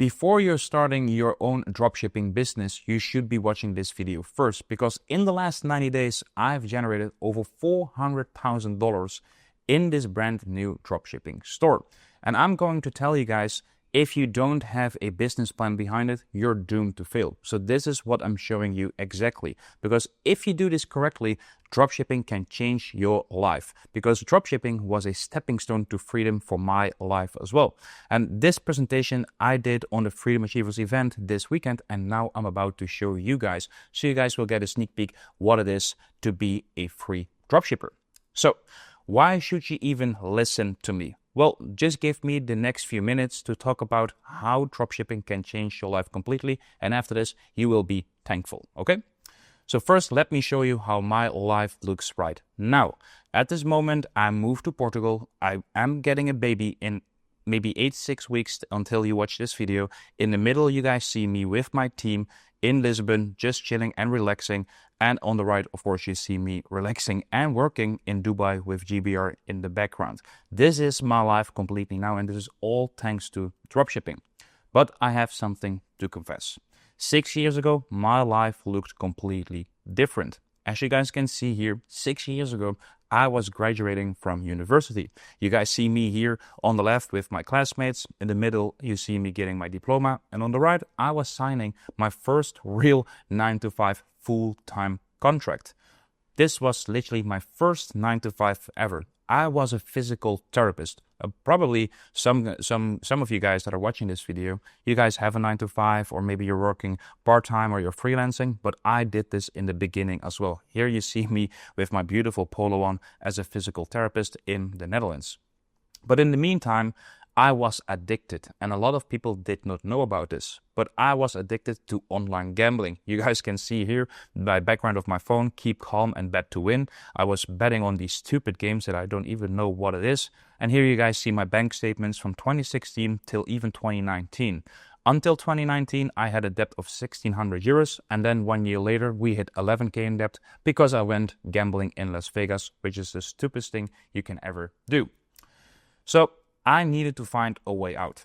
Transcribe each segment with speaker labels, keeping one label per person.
Speaker 1: Before you're starting your own dropshipping business, you should be watching this video first, because in the last 90 days, I've generated over $400,000 in this brand new dropshipping store. And I'm going to tell you guys, if you don't have a business plan behind it, you're doomed to fail. So this is what I'm showing you exactly. Because if you do this correctly, dropshipping can change your life. Because dropshipping was a stepping stone to freedom for my life as well. And this presentation I did on the Freedom Achievers event this weekend, and now I'm about to show you guys. So you guys will get a sneak peek what it is to be a free dropshipper. So why should you even listen to me? Well, just give me the next few minutes to talk about how dropshipping can change your life completely. And after this, you will be thankful, okay? So first, let me show you how my life looks right now. At this moment, I moved to Portugal. I am getting a baby in maybe 8-6 weeks until you watch this video. In the middle, you guys see me with my team in Lisbon, just chilling and relaxing. And on the right, of course, you see me relaxing and working in Dubai with GBR in the background. This is my life completely now, and this is all thanks to dropshipping. But I have something to confess. 6 years ago, my life looked completely different. As you guys can see here, 6 years ago, I was graduating from university. You guys see me here on the left with my classmates. In the middle, you see me getting my diploma. And on the right, I was signing my first real 9-to-5 full-time contract. This was literally my first 9-to-5 ever. I was a physical therapist. Probably some of you guys that are watching this video, you guys have a 9-to-5, or maybe you're working part-time or you're freelancing, but I did this in the beginning as well. Here you see me with my beautiful polo on as a physical therapist in the Netherlands. But in the meantime, I was addicted, and a lot of people did not know about this, but I was addicted to online gambling. You guys can see here my background of my phone, keep calm and bet to win. I was betting on these stupid games that I don't even know what it is. And here you guys see my bank statements from 2016 till even 2019. Until 2019, I had a debt of 1,600 euros, and then 1 year later, we hit 11K in debt because I went gambling in Las Vegas, which is the stupidest thing you can ever do. So I needed to find a way out.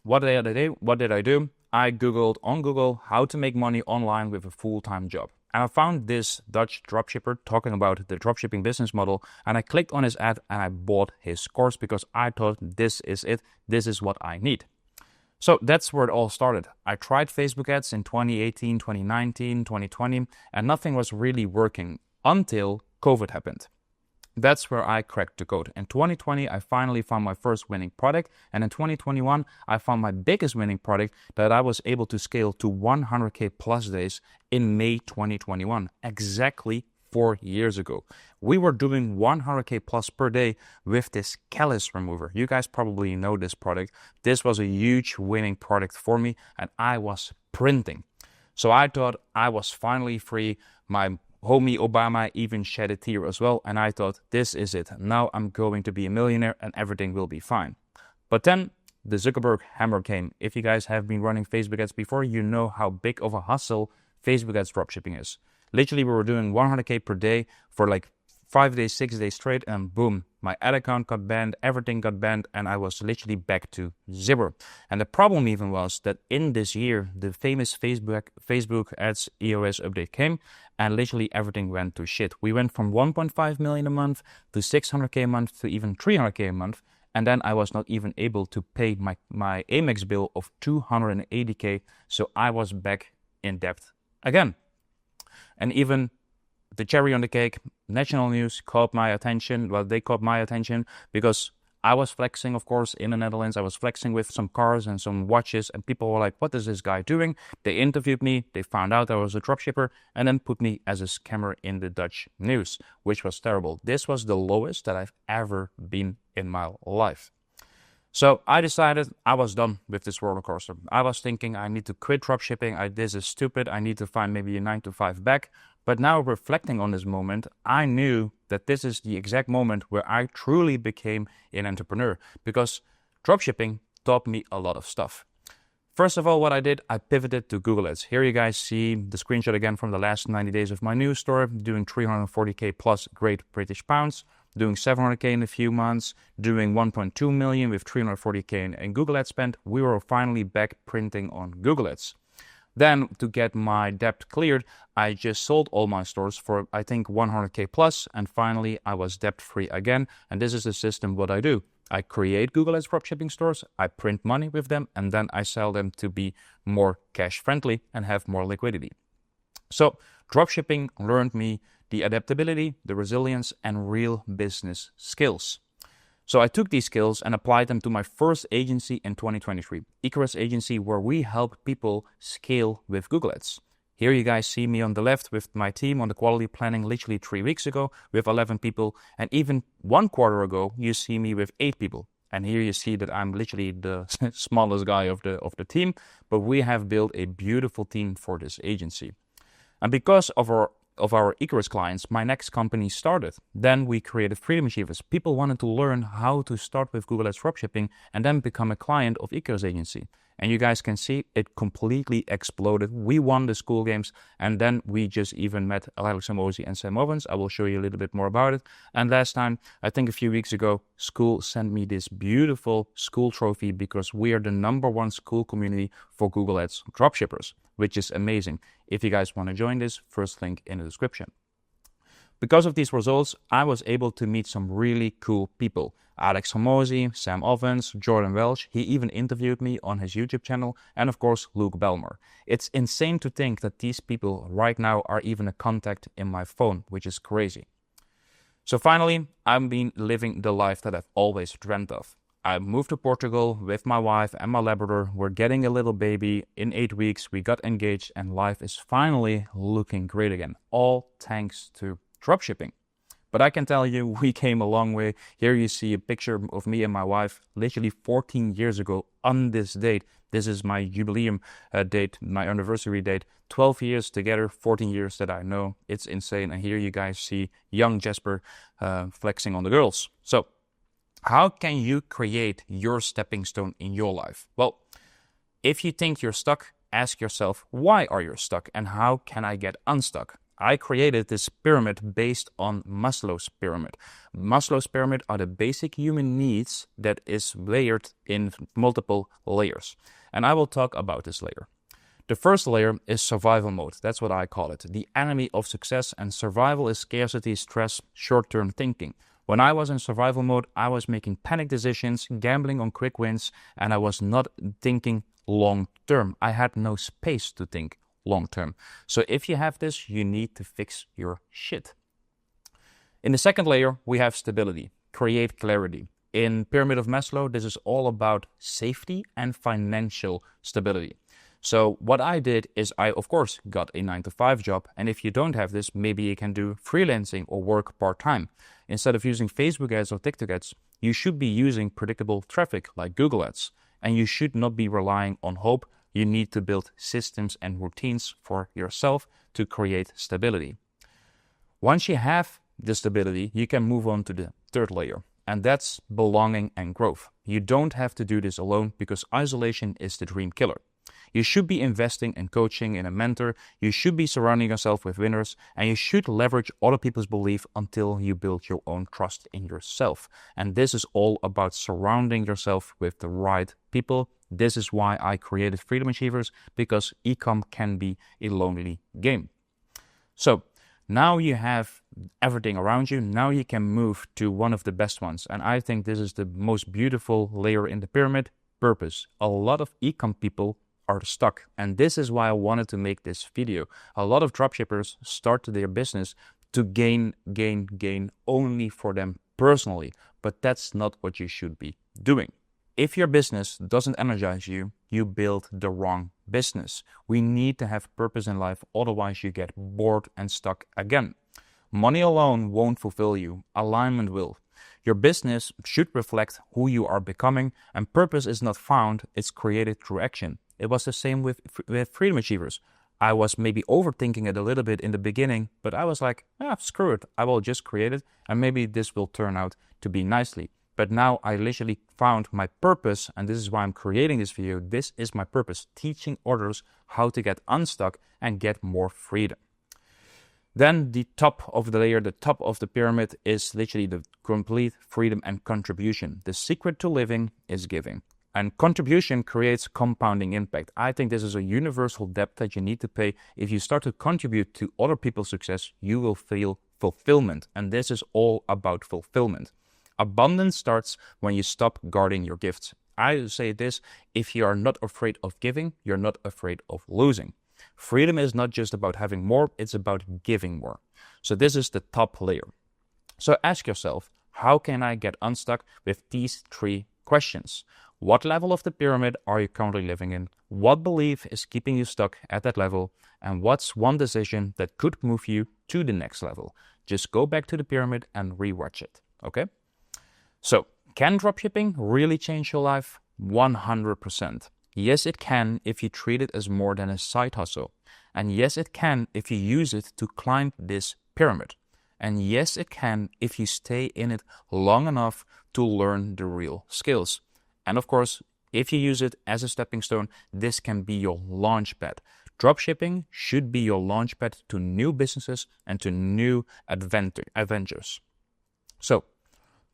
Speaker 1: What did I do? I Googled on Google how to make money online with a full-time job. And I found this Dutch dropshipper talking about the dropshipping business model. And I clicked on his ad and I bought his course because I thought this is it. This is what I need. So that's where it all started. I tried Facebook ads in 2018, 2019, 2020, and nothing was really working until COVID happened. That's where I cracked the code. In 2020, I finally found my first winning product. And in 2021, I found my biggest winning product that I was able to scale to 100K plus days in May 2021, exactly 4 years ago. We were doing 100K plus per day with this callus remover. You guys probably know this product. This was a huge winning product for me, and I was printing. So I thought I was finally free. My homie Obama even shed a tear as well, and I thought, this is it. Now I'm going to be a millionaire and everything will be fine. But then the Zuckerberg hammer came. If you guys have been running Facebook ads before, you know how big of a hustle Facebook ads dropshipping is. Literally, we were doing 100K per day for like 5 days, 6 days straight, and boom, my ad account got banned, everything got banned, and I was literally back to zero. And the problem even was that in this year, the famous Facebook ads EOS update came, and literally everything went to shit. We went from 1.5 million a month to 600K a month to even 300K a month, and then I was not even able to pay my Amex bill of 280K, so I was back in debt again. And even the cherry on the cake, national news caught my attention. Well, they caught my attention because I was flexing, of course, in the Netherlands. I was flexing with some cars and some watches, and people were like, what is this guy doing? They interviewed me, they found out I was a dropshipper, and then put me as a scammer in the Dutch news, which was terrible. This was the lowest that I've ever been in my life. So I decided I was done with this roller coaster. I was thinking I need to quit dropshipping. This is stupid. I need to find maybe a 9-to-5 back. But now reflecting on this moment, I knew that this is the exact moment where I truly became an entrepreneur, because dropshipping taught me a lot of stuff. First of all, what I did, I pivoted to Google Ads. Here you guys see the screenshot again from the last 90 days of my news store, doing 340K plus Great British Pounds. doing 700K in a few months, doing 1.2 million with 340K in Google Ads spend. We were finally back printing on Google Ads. Then to get my debt cleared, I just sold all my stores for I think 100K plus, and finally I was debt free again. And this is the system what I do. I create Google Ads dropshipping stores, I print money with them, and then I sell them to be more cash friendly and have more liquidity. So dropshipping learned me the adaptability, the resilience, and real business skills. So I took these skills and applied them to my first agency in 2023, Icarus Agency, where we help people scale with Google Ads. Here you guys see me on the left with my team on the quality planning literally 3 weeks ago with 11 people. And even 1 quarter ago, you see me with 8 people. And here you see that I'm literally the smallest guy of the team, but we have built a beautiful team for this agency. And because of our Icarus clients, my next company started. Then we created Freedom Achievers. People wanted to learn how to start with Google Ads dropshipping and then become a client of Icarus Agency. And you guys can see it completely exploded. We won the school games, and then we just even met Alex Hormozi and Sam Ovens. I will show you a little bit more about it. And last time, I think a few weeks ago, school sent me this beautiful school trophy because we are the #1 school community for Google Ads dropshippers, which is amazing. If you guys want to join this, first link in the description. Because of these results, I was able to meet some really cool people. Alex Hormozi, Sam Ovens, Jordan Welch, he even interviewed me on his YouTube channel, and of course Luke Belmore. It's insane to think that these people right now are even a contact in my phone, which is crazy. So finally, I've been living the life that I've always dreamt of. I moved to Portugal with my wife and my Labrador. We're getting a little baby. In 8 weeks, we got engaged and life is finally looking great again. All thanks to dropshipping. But I can tell you, we came a long way. Here you see a picture of me and my wife literally 14 years ago on this date. This is my jubileum date, my anniversary date. 12 years together, 14 years that I know. It's insane. And here you guys see young Jasper flexing on the girls. So how can you create your stepping stone in your life? Well, if you think you're stuck, ask yourself, why are you stuck and how can I get unstuck? I created this pyramid based on Maslow's pyramid. Maslow's pyramid are the basic human needs that is layered in multiple layers. And I will talk about this later. The first layer is survival mode. That's what I call it. The enemy of success, and survival is scarcity, stress, short-term thinking. When I was in survival mode, I was making panic decisions, gambling on quick wins, and I was not thinking long-term. I had no space to think long-term. So if you have this, you need to fix your shit. In the second layer, we have stability, create clarity. In Pyramid of Maslow, this is all about safety and financial stability. So what I did is I, of course, got a 9-to-5 job. And if you don't have this, maybe you can do freelancing or work part-time. Instead of using Facebook ads or TikTok ads, you should be using predictable traffic like Google ads. And you should not be relying on hope. You need to build systems and routines for yourself to create stability. Once you have the stability, you can move on to the third layer, and that's belonging and growth. You don't have to do this alone because isolation is the dream killer. You should be investing in coaching, in a mentor. You should be surrounding yourself with winners, and you should leverage other people's belief until you build your own trust in yourself. And this is all about surrounding yourself with the right people. This is why I created Freedom Achievers, because e-com can be a lonely game. So now you have everything around you. Now you can move to one of the best ones. And I think this is the most beautiful layer in the pyramid, purpose. A lot of e-com people are stuck. And this is why I wanted to make this video. A lot of dropshippers start their business to gain only for them personally. But that's not what you should be doing. If your business doesn't energize you, you build the wrong business. We need to have purpose in life, otherwise you get bored and stuck again. Money alone won't fulfill you, alignment will. Your business should reflect who you are becoming, and purpose is not found, it's created through action. It was the same with Freedom Achievers. I was maybe overthinking it a little bit in the beginning, but I was like, screw it, I will just create it, and maybe this will turn out to be nicely. But now I literally found my purpose, and this is why I'm creating this video. This is my purpose, teaching others how to get unstuck and get more freedom. Then the top of the layer, the top of the pyramid, is literally the complete freedom and contribution. The secret to living is giving. And contribution creates compounding impact. I think this is a universal debt that you need to pay. If you start to contribute to other people's success, you will feel fulfillment. And this is all about fulfillment. Abundance starts when you stop guarding your gifts. I say this, if you are not afraid of giving, you're not afraid of losing. Freedom is not just about having more, it's about giving more. So this is the top layer. So ask yourself, how can I get unstuck with these 3 questions? What level of the pyramid are you currently living in? What belief is keeping you stuck at that level? And what's one decision that could move you to the next level? Just go back to the pyramid and rewatch it, okay? So, can dropshipping really change your life? 100%. Yes, it can if you treat it as more than a side hustle. And yes, it can if you use it to climb this pyramid. And yes, it can if you stay in it long enough to learn the real skills. And of course, if you use it as a stepping stone, this can be your launch pad. Dropshipping should be your launch pad to new businesses and to new adventures. So,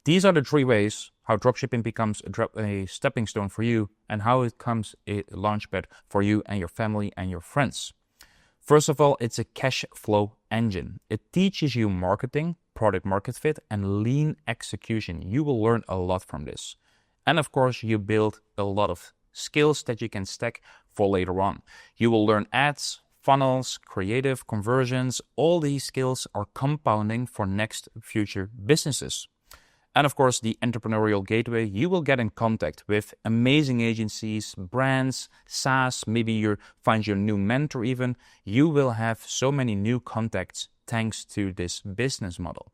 Speaker 1: these are the 3 ways how dropshipping becomes a stepping stone for you and how it becomes a launchpad for you and your family and your friends. First of all, it's a cash flow engine. It teaches you marketing, product market fit, and lean execution. You will learn a lot from this. And of course, you build a lot of skills that you can stack for later on. You will learn ads, funnels, creative, conversions. All these skills are compounding for next future businesses. And of course, the entrepreneurial gateway, you will get in contact with amazing agencies, brands, SaaS, maybe you find your new mentor even. You will have so many new contacts thanks to this business model.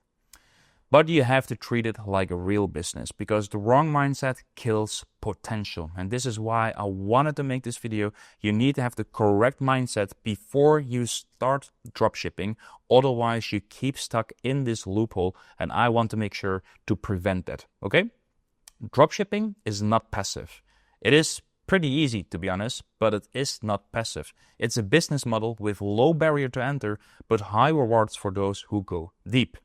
Speaker 1: But you have to treat it like a real business because the wrong mindset kills potential. And this is why I wanted to make this video. You need to have the correct mindset before you start dropshipping. Otherwise, you keep stuck in this loophole. And I want to make sure to prevent that. Okay? Dropshipping is not passive. It is pretty easy, to be honest, but it is not passive. It's a business model with low barrier to enter, but high rewards for those who go deep.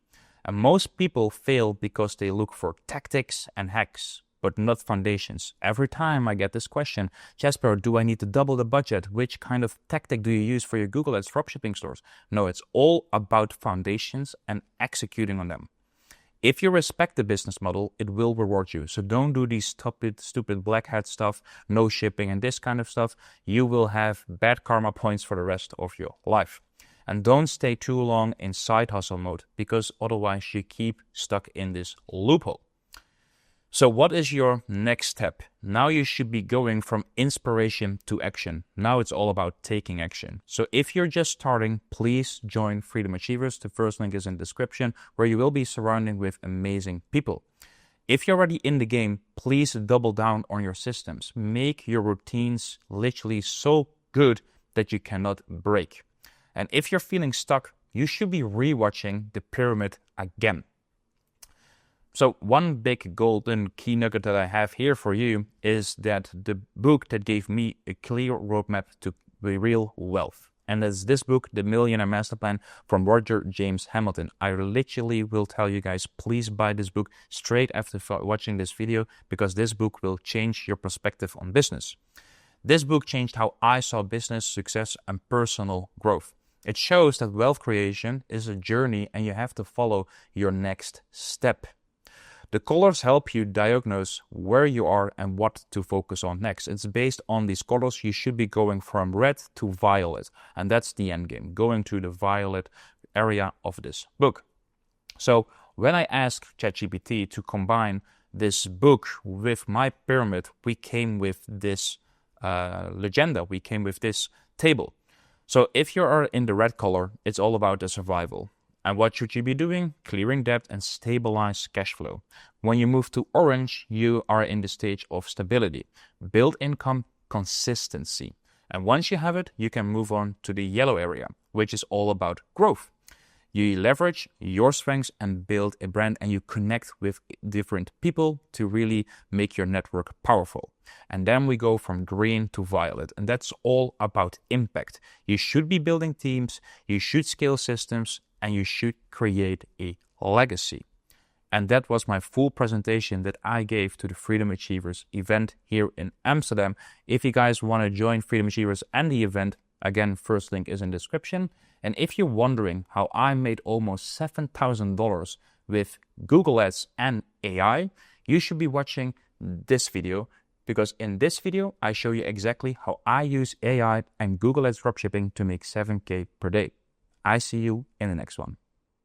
Speaker 1: And most people fail because they look for tactics and hacks, but not foundations. Every time I get this question, Jasper, do I need to double the budget? Which kind of tactic do you use for your Google Ads dropshipping stores? No, it's all about foundations and executing on them. If you respect the business model, it will reward you. So don't do these stupid black hat stuff, no shipping and this kind of stuff. You will have bad karma points for the rest of your life. And don't stay too long in side hustle mode because otherwise you keep stuck in this loophole. So what is your next step? Now you should be going from inspiration to action. Now it's all about taking action. So if you're just starting, please join Freedom Achievers. The first link is in the description where you will be surrounded with amazing people. If you're already in the game, please double down on your systems. Make your routines literally so good that you cannot break. And if you're feeling stuck, you should be rewatching the pyramid again. So one big golden key nugget that I have here for you is that the book that gave me a clear roadmap to the real wealth. And that's this book, The Millionaire Master Plan from Roger James Hamilton. I literally will tell you guys, please buy this book straight after watching this video because this book will change your perspective on business. This book changed how I saw business, success, and personal growth. It shows that wealth creation is a journey and you have to follow your next step. The colors help you diagnose where you are and what to focus on next. It's based on these colors. You should be going from red to violet. And that's the end game, going to the violet area of this book. So when I asked ChatGPT to combine this book with my pyramid, we came with this legenda. We came with this table. So if you are in the red color, it's all about the survival. And what should you be doing? Clearing debt and stabilize cash flow. When you move to orange, you are in the stage of stability. Build income consistency. And once you have it, you can move on to the yellow area, which is all about growth. You leverage your strengths and build a brand and you connect with different people to really make your network powerful. And then we go from green to violet. And that's all about impact. You should be building teams, you should scale systems, and you should create a legacy. And that was my full presentation that I gave to the Freedom Achievers event here in Amsterdam. If you guys want to join Freedom Achievers and the event, again, first link is in the description. And if you're wondering how I made almost $7,000 with Google Ads and AI, you should be watching this video, because in this video, I show you exactly how I use AI and Google Ads dropshipping to make 7K per day. I see you in the next one.